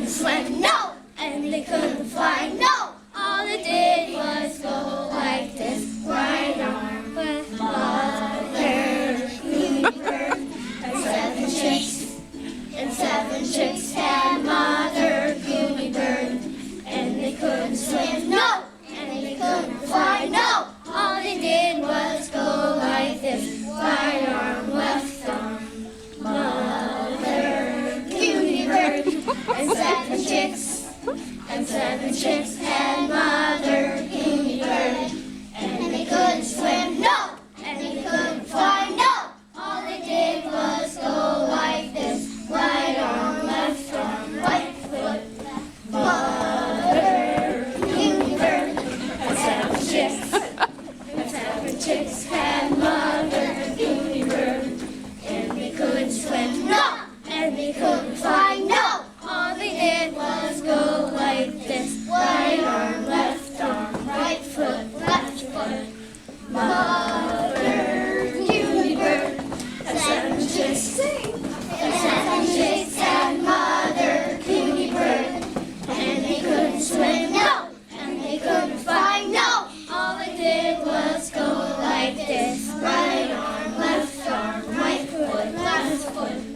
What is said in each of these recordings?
couldn't swim, no, and they couldn't fly, no. All they did was go like this, right arm with mother, Goonie bird, and 7 chicks, and 7 chicks had mother, Goonie bird, and they couldn't swim, no, and they couldn't fly, no. All they did was go like this, right arm, left arm, mother, Goonie bird, and 7 chicks, and 7 chicks had mother, Goonie bird, and they couldn't swim, no, and they couldn't fly, no. All they did was go like this, right arm, left arm, right foot, mother, Goonie bird, and 7 chicks, and 7 chicks had mother, Goonie bird, and they couldn't swim, no, and they couldn't fly, no. All they did was go like this, right arm, left arm, right foot, mother, Goonie bird, and 7 chicks, and 7 chicks had mother, Goonie bird, and they couldn't swim, no, and they couldn't fly, no. All they did was go like this, right arm, left arm, right foot,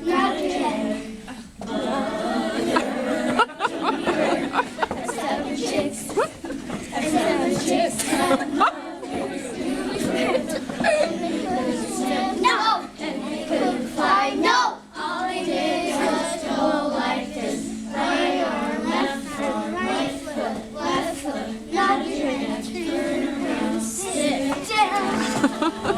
not again. And 7 chicks had mother, Goonie bird, and they couldn't swim, no, and they couldn't fly, no. All they did was go like this, right arm, left arm, right foot, not again. Turn around, sit down.